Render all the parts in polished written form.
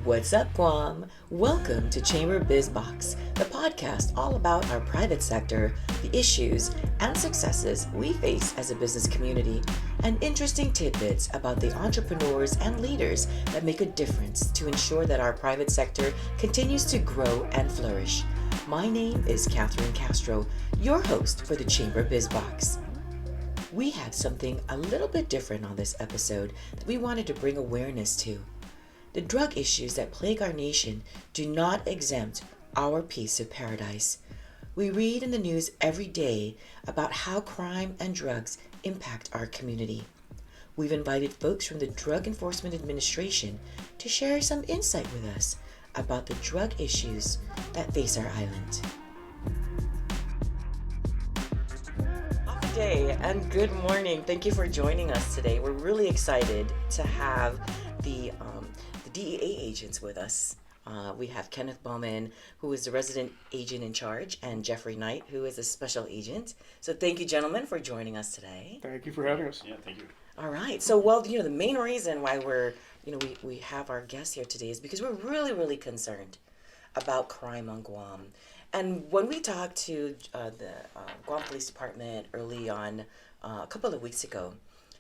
What's up, Guam? Welcome to Chamber Biz Box, the podcast all about our private sector, the issues and successes we face as a business community, and interesting tidbits about the entrepreneurs and leaders that make a difference to ensure that our private sector continues to grow and flourish. My name is Castro, your host for the Chamber Biz Box. We have something a little bit different on this episode that we wanted to bring awareness to. The drug issues that plague our nation do not exempt our piece of paradise. We read in the news every day about how crime and drugs impact our community. We've invited folks from the Drug Enforcement Administration to share some insight with us about the drug issues that face our island. Good day and good morning. Thank you for joining us today. We're really excited to have the DEA agents with us. We have Kenneth Bowman, who is the resident agent in charge, and Jeffrey Knight, who is a special agent. So thank you, gentlemen, for joining us today. Thank you for having us. Yeah, thank you. All right. So, the main reason why we have our guests here today is because we're really, really concerned about crime on Guam. And when we talked to the Guam Police Department early on, a couple of weeks ago,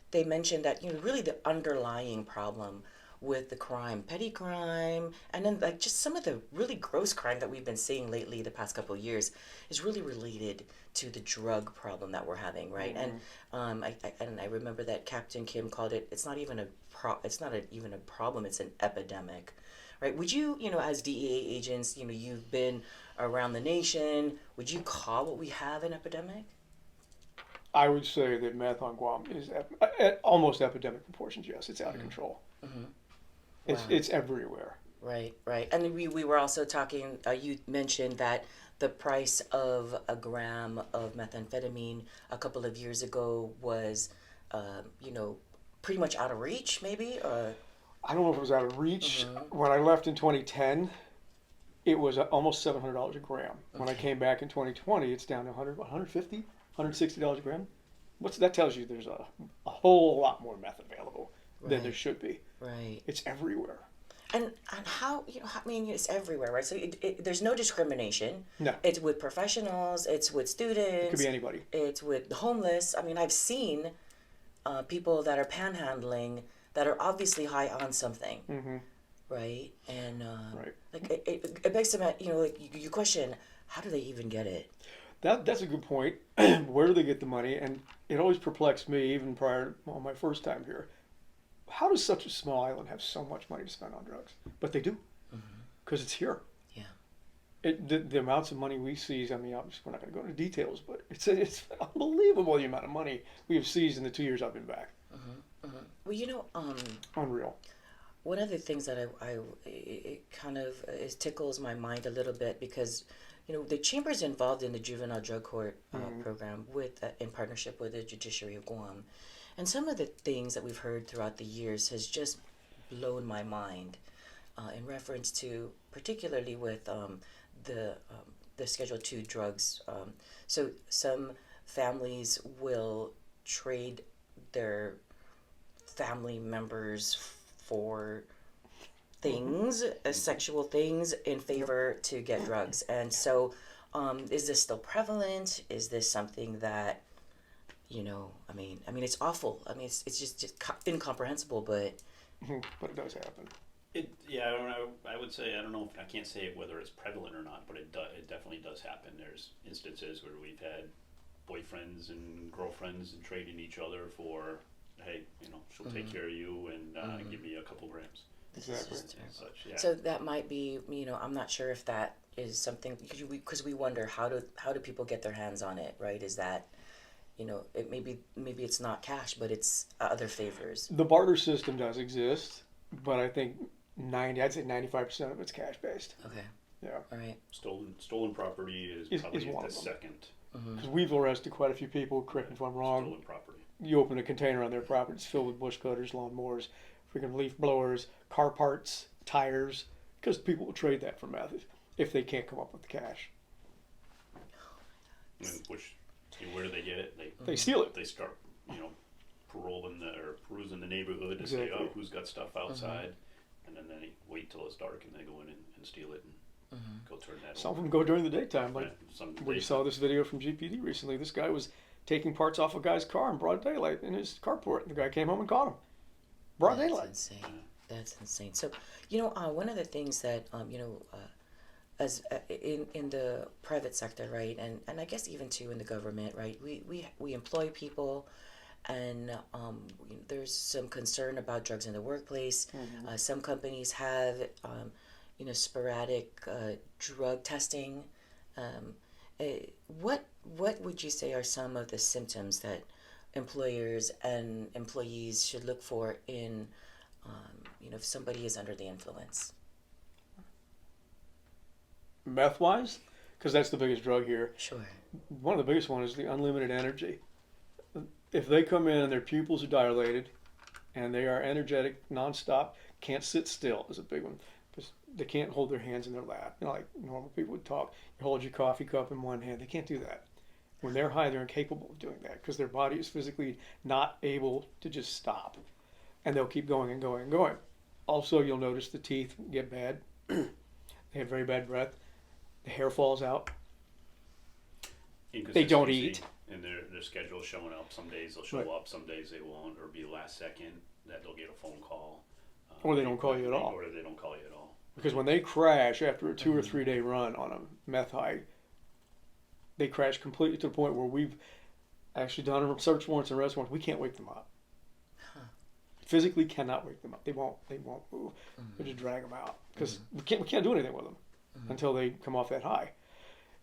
they mentioned that, really the underlying problem with the crime, petty crime, and then just some of the really gross crime that we've been seeing lately the past couple of years is really related to the drug problem that we're having, right? Mm-hmm. And I remember that Captain Kim called it. It's not even even a problem. It's an epidemic, right? Would you, as DEA agents, you've been around the nation. Would you call what we have an epidemic? I would say that meth on Guam is at almost epidemic proportions. Yes, it's out of control. Mm-hmm. It's everywhere. Right. And we were also talking, you mentioned that the price of a gram of methamphetamine a couple of years ago was, pretty much out of reach, maybe? I don't know if it was out of reach. Mm-hmm. When I left in 2010, it was almost $700 a gram. Okay. When I came back in 2020, it's down to $150, $160 a gram. That tells you there's a whole lot more meth available than there should be. Right. It's everywhere. And how, it's everywhere, right? So there's no discrimination. No. It's with professionals, it's with students. It could be anybody. It's with the homeless. I've seen people that are panhandling that are obviously high on something. Mm-hmm. Right? And it begs to, you question, how do they even get it? That's a good point. Where do they get the money? And it always perplexed me, even prior to my first time here. How does such a small island have so much money to spend on drugs? But they do, because it's here. Yeah. The amounts of money we seize, we're not going to go into details, but it's unbelievable the amount of money we have seized in the 2 years I've been back. Well, unreal. One of the things that it kind of tickles my mind a little bit because, the chamber is involved in the juvenile drug court program in partnership with the Judiciary of Guam. And some of the things that we've heard throughout the years has just blown my mind in reference to, particularly with the Schedule II drugs. So some families will trade their family members for things, sexual things, in favor to get drugs. And so is this still prevalent? Is this something that it's awful. It's just incomprehensible, but it does happen. I don't know. I would say I don't know. I can't say whether it's prevalent or not, but it definitely does happen. There's instances where we've had boyfriends and girlfriends and trading each other for, hey, she'll take care of you and give me a couple grams. Exactly. Such, yeah. So that might be, I'm not sure if that is something because we wonder how do people get their hands on it, right? Is that it maybe it's not cash, but it's other favors. The barter system does exist, but I think 95% of it's cash based. Okay. Yeah. All right. Stolen property is probably the second. Because we've arrested quite a few people. Correct me if I'm wrong. Stolen property. You open a container on their property, it's filled with bush cutters, lawnmowers, freaking leaf blowers, car parts, tires, because people will trade that for meth if they can't come up with the cash. Where do they get it? They steal it. They start, perusing the neighborhood to say, oh, who's got stuff outside, and then wait till it's dark and they go in and steal it and go turn that Some of over. them go during the daytime. Like Some we saw this video from GPD recently. This guy was taking parts off a guy's car in broad daylight in his carport. The guy came home and caught him. Broad That's daylight. insane. That's insane. So, one of the things that as in the private sector, right, and I guess even too in the government, right, we employ people, and there's some concern about drugs in the workplace. Some companies have sporadic drug testing. What would you say are some of the symptoms that employers and employees should look for in if somebody is under the influence? Meth wise, because that's the biggest drug here. Sure. One of the biggest ones is the unlimited energy. If they come in and their pupils are dilated and they are energetic nonstop, can't sit still is a big one. Because they can't hold their hands in their lap. Like normal people would talk. You hold your coffee cup in one hand. They can't do that. When they're high, they're incapable of doing that because their body is physically not able to just stop. And they'll keep going and going and going. Also, you'll notice the teeth get bad. They have very bad breath. The hair falls out. They don't eat. And their schedule's showing up. Some days they'll show up, some days they won't, or be last second that they'll get a phone call. Or they don't call you at all. Or they don't call you at all. Because when they crash after a 2 or 3 day run on a meth high, they crash completely to the point where we've actually done a search warrants and arrest warrants. We can't wake them up. Physically cannot wake them up. They won't move. We just drag them out because we can't do anything with them until they come off that high.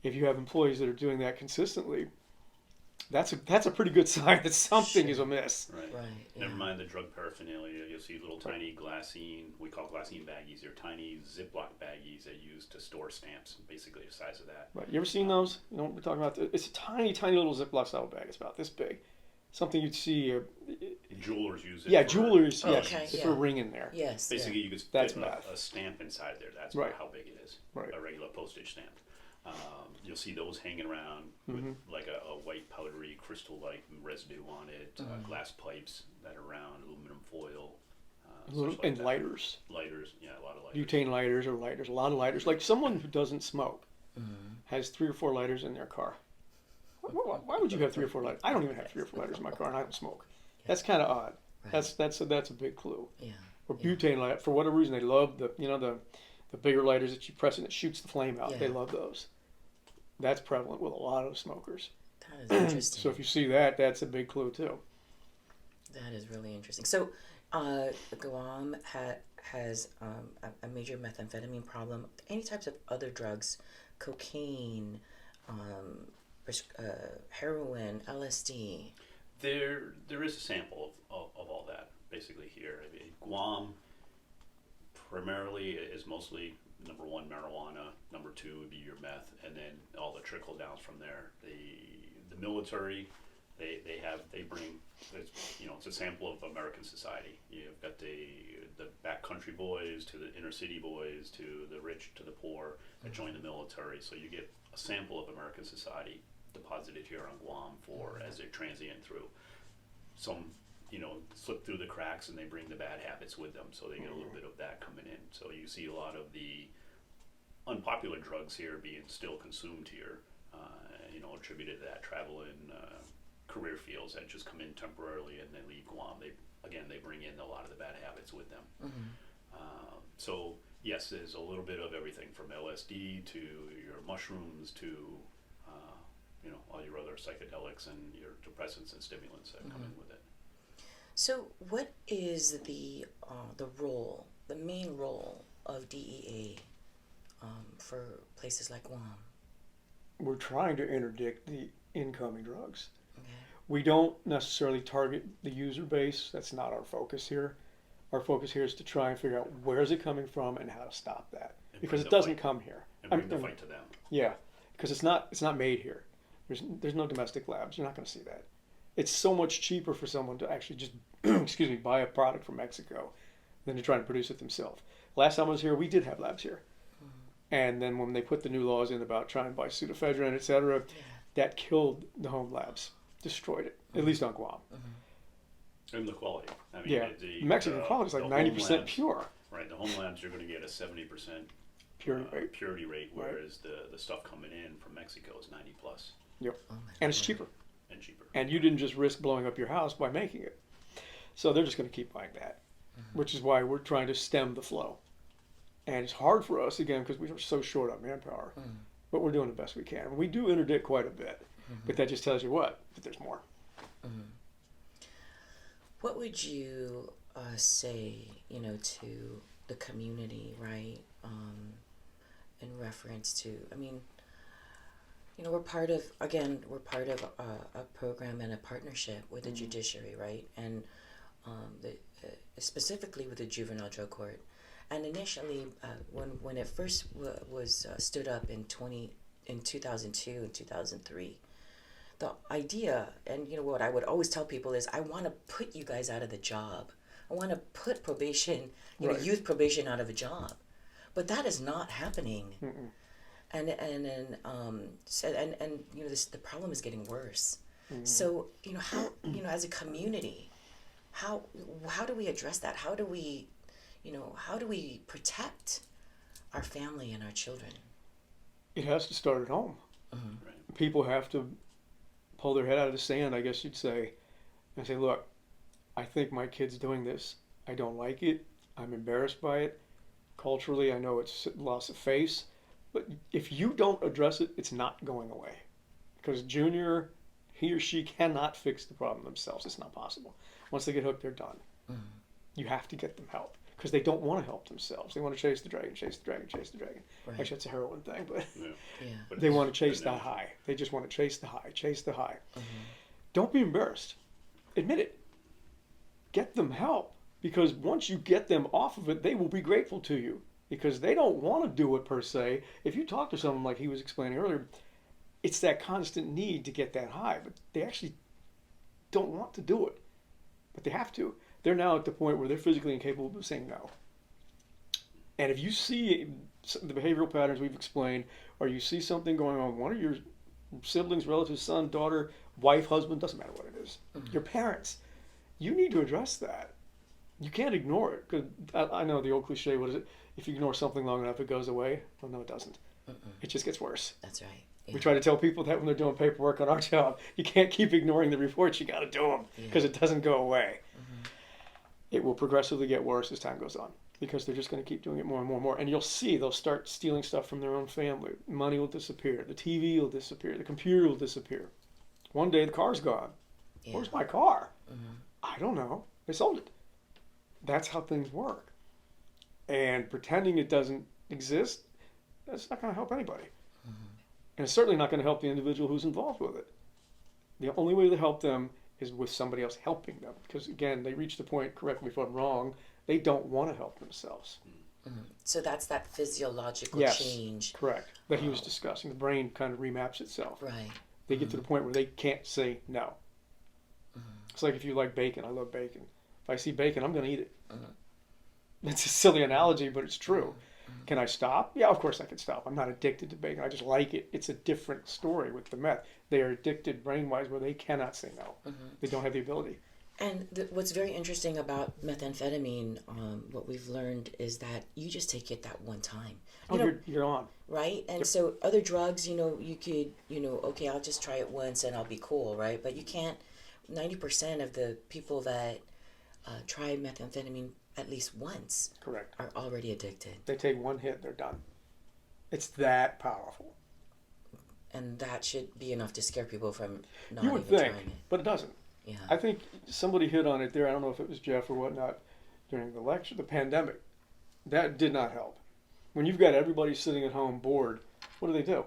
If you have employees that are doing that consistently, that's a pretty good sign that something is amiss. Right. Never mind the drug paraphernalia. You'll see little tiny glassine. We call glassine baggies. They're tiny Ziploc baggies they use to store stamps. Basically, the size of that. Right. You ever seen those? You know what we're talking about? It's a tiny, tiny little Ziploc style bag. It's about this big. Something you'd see. Jewelers use it. Yeah, jewelers. Yes, okay, they put a ring in there. Yes. Basically, you could That's fit math. a stamp inside there. That's how big it is. Right. A regular postage stamp. You'll see those hanging around with like a white powdery crystal-like residue on it. Glass pipes that are around, aluminum foil. And lighters. Lighters, yeah, a lot of lighters. Butane lighters or lighters, a lot of lighters. Like someone who doesn't smoke has 3 or 4 lighters in their car. Why would you have 3 or 4 lighters? I don't even have 3 or 4 lighters in my car, and I don't smoke. That's kind of odd. Right. That's a big clue. Yeah. Or butane light. For whatever reason, they love the bigger lighters that you press and it shoots the flame out. Yeah. They love those. That's prevalent with a lot of smokers. That is interesting. So if you see that, that's a big clue too. That is really interesting. So, Guam has a major methamphetamine problem. Any types of other drugs, cocaine, heroin, LSD. There is a sample of all that basically here. I mean, Guam primarily is mostly number 1 marijuana, number 2 would be your meth, and then all the trickle downs from there. The military, they bring, it's a sample of American society. You've got the backcountry boys to the inner city boys to the rich to the poor that join the military. So you get a sample of American society deposited here on Guam as they're transient through. Some slip through the cracks and they bring the bad habits with them, so they get a little bit of that coming in. So you see a lot of the unpopular drugs here being still consumed here, attributed to that travel in career fields that just come in temporarily and then leave Guam. They bring in a lot of the bad habits with them. So yes, there's a little bit of everything from LSD to your mushrooms to all your other psychedelics and your depressants and stimulants that come in with it. So, what is the main role of DEA for places like Guam? We're trying to interdict the incoming drugs. Okay. We don't necessarily target the user base. That's not our focus here. Our focus here is to try and figure out where is it coming from and how to stop that, because it doesn't come here. And bring the fight to them. Yeah, because it's not made here. There's no domestic labs. You're not going to see that. It's so much cheaper for someone to actually just buy a product from Mexico than to try and produce it themselves. Last time I was here, we did have labs here. And then when they put the new laws in about trying to buy pseudoephedrine, etc., that killed the home labs, destroyed it, at least on Guam. And the quality. I mean, The Mexican quality is like 90% pure. Right, the home labs, you're gonna get a 70% Purity rate. Right. whereas the stuff coming in from Mexico is 90 plus Yep. Oh my And it's God. cheaper. and cheaper. And you didn't just risk blowing up your house by making it. So they're just going to keep buying that, which is why we're trying to stem the flow. And it's hard for us, again, because we are so short on manpower. But we're doing the best we can. We do interdict quite a bit, but that just tells you what? That there's more. What would you say, to the community, right? In reference to, I mean, we're part of a program and a partnership with the judiciary, right? And specifically with the juvenile drug court. And initially, when it first was stood up in 2002 and 2003, the idea, and what I would always tell people is, I want to put you guys out of the job. I want to put probation, Right. youth probation out of a job, but that is not happening. And the problem is getting worse. So how as a community, how do we address that? How do we protect our family and our children? It has to start at home. Right. People have to pull their head out of the sand, I guess you'd say, and say, look, I think my kid's doing this. I don't like it. I'm embarrassed by it. Culturally, I know it's loss of face. But if you don't address it, it's not going away. Because Junior, he or she cannot fix the problem themselves. It's not possible. Once they get hooked, they're done. You have to get them help. Because they don't want to help themselves. They want to chase the dragon, chase the dragon, chase the dragon. Right. Actually, that's a heroin thing, but Yeah. But they it's want to chase been that high. They just want to chase the high, chase the high. Mm-hmm. Don't be embarrassed. Admit it. Get them help. Because once you get them off of it, they will be grateful to you. Because they don't want to do it per se. If you talk to someone like he was explaining earlier, it's that constant need to get that high. But they actually don't want to do it. But they have to. They're now at the point where they're physically incapable of saying no. And if you see the behavioral patterns we've explained, or you see something going on, one of your siblings, relatives, son, daughter, wife, husband, doesn't matter what it is, your parents, you need to address that. You can't ignore it. Because I know the old cliche, what is it? If you ignore something long enough, it goes away. Well, no, it doesn't. It just gets worse. That's right. Yeah. We try to tell people that when they're doing paperwork on our job. You can't keep ignoring the reports. You got to do them because it doesn't go away. It will progressively get worse as time goes on because they're just going to keep doing it more and more and more. And you'll see they'll start stealing stuff from their own family. Money will disappear. The TV will disappear. The computer will disappear. One day the car's gone. Yeah. Where's my car? I don't know. They sold it. That's how things work. And pretending it doesn't exist, that's not going to help anybody. And it's certainly not going to help the individual who's involved with it. The only way to help them is with somebody else helping them. Because again, they reach the point, correct me if I'm wrong, they don't want to help themselves. So that's that physiological Yes, change. correct. That he was discussing. The brain kind of remaps itself. Right. They get to the point where they can't say no. It's like if you like bacon. I love bacon. If I see bacon, I'm going to eat it. It's a silly analogy, but it's true. Can I stop? Yeah, of course I can stop. I'm not addicted to bacon. I just like it. It's a different story with the meth. They are addicted brain-wise where they cannot say no. They don't have the ability. And what's very interesting about methamphetamine, what we've learned is that you just take it that one time. You're on. Right? And so other drugs, you could, okay, I'll just try it once and I'll be cool, right? But you can't, 90% of the people that try methamphetamine at least once Correct. are already addicted. They take one hit, they're done. It's that powerful. And that should be enough to scare people from not You would even think, trying it. but it doesn't. Yeah. I think somebody hit on it there. I don't know if it was Jeff or whatnot during the lecture, the pandemic. That did not help. When you've got everybody sitting at home bored, what do?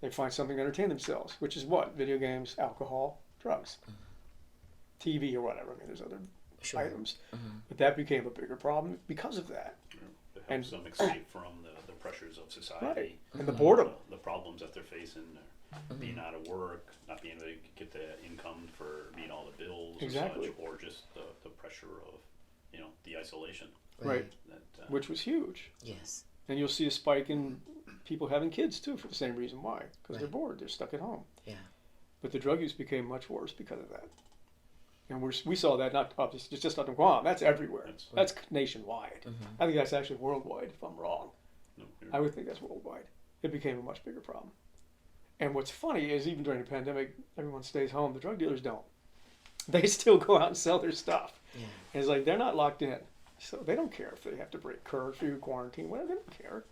They find something to entertain themselves, which is what? Video games, alcohol, drugs, TV or whatever. I mean, there's other items. But that became a bigger problem because of that. To help some escape from the pressures of society. Right. And the boredom. The problems that they're facing, being out of work, not being able to get the income for meeting all the bills Exactly. and such, or just the pressure of, the isolation. Right. That, Which was huge. Yes. And you'll see a spike in people having kids too for the same reason. Why? Because they're Right. bored. They're stuck at home. Yeah. But the drug use became much worse because of that. And we saw that not it's just not in Guam. That's everywhere. That's- That's nationwide. I think that's actually worldwide. If I'm wrong, No, I would think that's worldwide. It became a much bigger problem. And what's funny is even during the pandemic, everyone stays home. The drug dealers don't. They still go out and sell their stuff. Yeah. And it's like they're not locked in, so they don't care if they have to break curfew, quarantine, whatever. They don't care.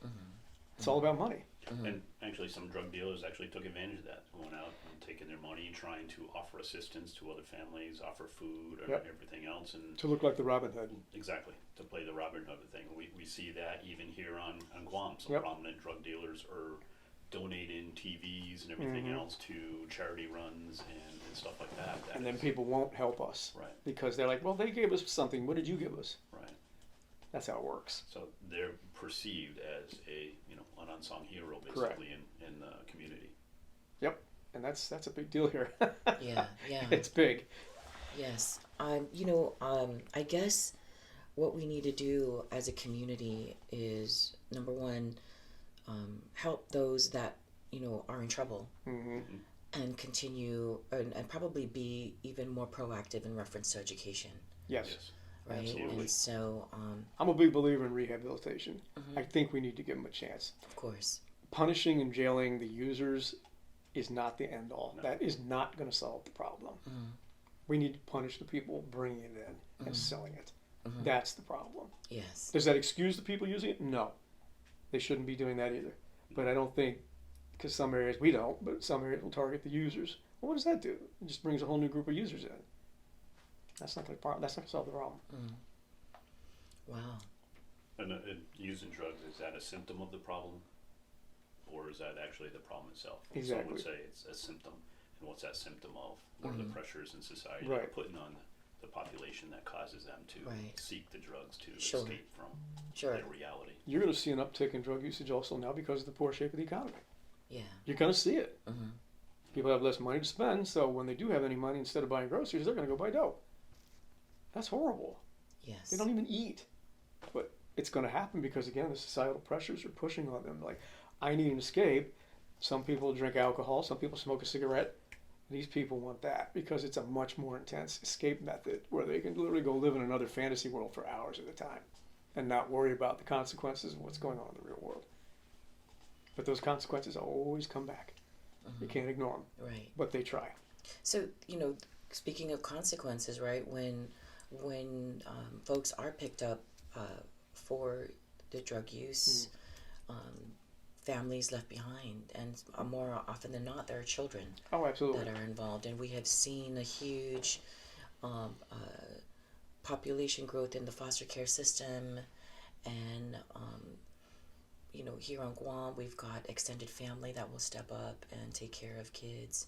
It's all about money. And actually, some drug dealers actually took advantage of that, going out and taking their money, trying to offer assistance to other families, offer food and Yep. everything else, and To look like the Robin Hood. exactly to play the Robin Hood thing. We see that even here on Guam. Some Yep. prominent drug dealers are donating TVs and everything else to charity runs and stuff like that. That And then is- people won't help us right, because they're like, well, they gave us something. What did you give us? right. That's how it works. So they're perceived as an unsung hero Correct. basically in the community. Yep. And that's a big deal here. Yeah, yeah. It's big. Yes. I guess what we need to do as a community is, number one, help those that, are in trouble and continue and probably be even more proactive in reference to education, Yes. right? Absolutely. And so, I'm a big believer in rehabilitation. I think we need to give them a chance. of course, Punishing and jailing the users is not the end all. No. That is not going to solve the problem. We need to punish the people bringing it in and selling it. That's the problem. yes. Does that excuse the people using it? No. They shouldn't be doing that either. But I don't think, because some areas we don't, but some areas will target the users. Well, what does that do? It just brings a whole new group of users in. That's not going to solve the problem. Wow. And using drugs, is that a symptom of the problem? Or is that actually the problem itself? Some Exactly. would say it's a symptom. And what's that symptom of? What are the pressures in society Right. that are putting on the population that causes them to Right. seek the drugs to Sure. escape from Sure. their reality? You're going to see an uptick in drug usage also now because of the poor shape of the economy. Yeah. You're going to see it. People have less money to spend, so when they do have any money, instead of buying groceries, they're going to go buy dope. That's horrible. Yes. They don't even eat. But it's going to happen because, again, the societal pressures are pushing on them. Like, I need an escape. Some people drink alcohol. Some people smoke a cigarette. These people want that because it's a much more intense escape method where they can literally go live in another fantasy world for hours at a time and not worry about the consequences of what's going on in the real world. But those consequences always come back. You can't ignore them, Right. but they try. So, speaking of consequences, right? When folks are picked up for the drug use, families left behind, and more often than not, there are children Oh, absolutely. that are involved, and we have seen a huge population growth in the foster care system, and here on Guam, we've got extended family that will step up and take care of kids.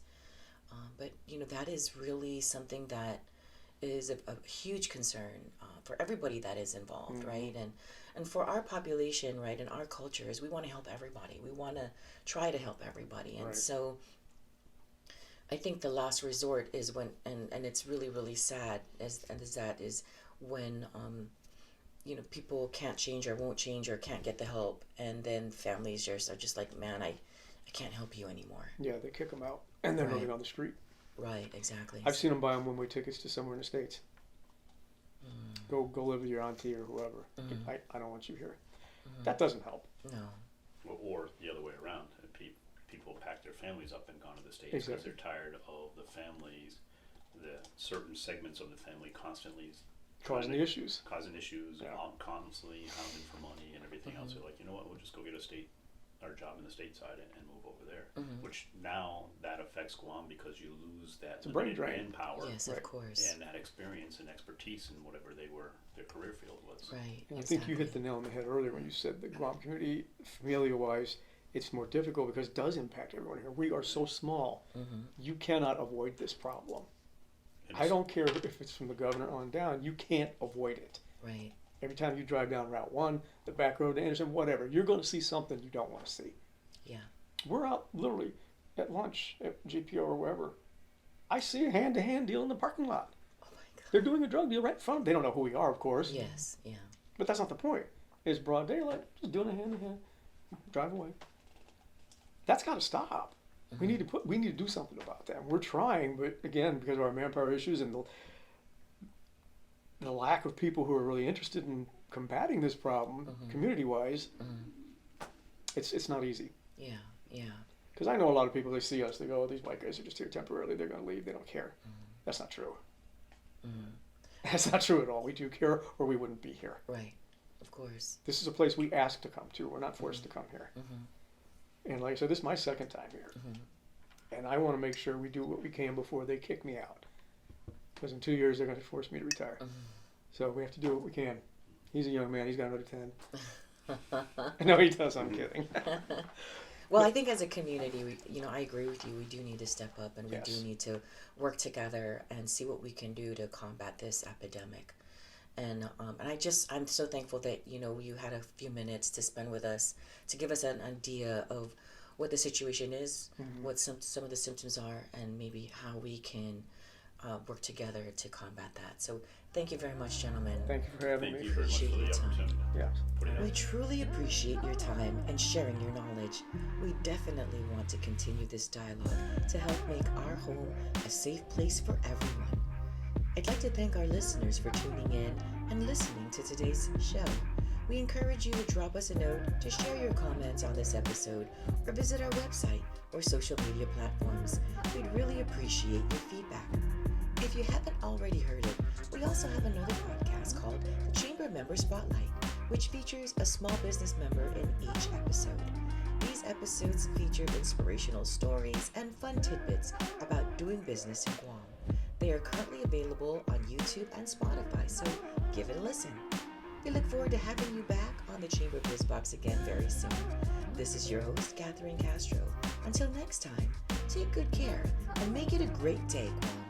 But that is really something that is a huge concern for everybody that is involved, right? And for our population, right, and our cultures, we want to help everybody. We want to try to help everybody. And Right. so I think the last resort is when, and it's really, really sad, is when people can't change or won't change or can't get the help, and then families just are just like, man, I can't help you anymore. Yeah, they kick them out and they're Right. living on the street. Right, exactly. I've seen them buy one-way tickets to somewhere in the States. Go live with your auntie or whoever. I don't want you here. That doesn't help. No. Or the other way around. People pack their families up and gone to the States because Exactly. they're tired of the families, the certain segments of the family constantly Causing the issues. Yeah. Constantly hounding for money and everything else. They're like, you know what, we'll just go get our job in the stateside and move over there. Which now that affects Guam because you lose that a brain limited drain. manpower Yes, Right. of course. and that experience and expertise in whatever their career field was. Right. And I think you hit the nail on the head earlier when you said the Guam community, familial-wise, it's more difficult because it does impact everyone here. We are so small. You cannot avoid this problem. And I don't care if it's from the governor on down. You can't avoid it. Right. Every time you drive down Route 1, the back road to Anderson, whatever, you're going to see something you don't want to see. Yeah. We're out literally at lunch at GPO or wherever. I see a hand-to-hand deal in the parking lot. Oh my God. They're doing a drug deal right in front of them. They don't know who we are, of course. Yes. Yeah. But that's not the point. It's broad daylight, just doing a hand-to-hand. Drive away. That's got to stop. We need to do something about that. We're trying, but again, because of our manpower issues and the lack of people who are really interested in combating this problem, community-wise, it's not easy. Yeah, yeah. Because I know a lot of people, they see us, they go, oh, these white guys are just here temporarily, they're going to leave, they don't care. That's not true. That's not true at all. We do care, or we wouldn't be here. Right, of course. This is a place we ask to come to. We're not forced to come here. And like I said, this is my second time here. And I want to make sure we do what we can before they kick me out. Because in 2 years, they're going to force me to retire. So we have to do what we can. He's a young man. He's got another 10. No, he does. I'm kidding. Well, I think as a community, I agree with you. We do need to step up, and we Yes. do need to work together and see what we can do to combat this epidemic. And I'm so thankful that you had a few minutes to spend with us to give us an idea of what the situation is, what some of the symptoms are, and maybe how we can work together to combat that. So thank you very much, gentlemen. Thank you for having Thank me. you very much for Appreciate the your time. opportunity. Yeah. Put it out We there. truly appreciate your time and sharing your knowledge. We definitely want to continue this dialogue to help make our home a safe place for everyone. I'd like to thank our listeners for tuning in and listening to today's show. We encourage you to drop us a note to share your comments on this episode or visit our website or social media platforms. We'd really appreciate your feedback. If you haven't already heard it, we also have another podcast called the Chamber Member Spotlight, which features a small business member in each episode. These episodes feature inspirational stories and fun tidbits about doing business in Guam. They are currently available on YouTube and Spotify, so give it a listen. We look forward to having you back on the Chamber Biz Box again very soon. This is your host, Catherine Castro. Until next time, take good care and make it a great day, Guam.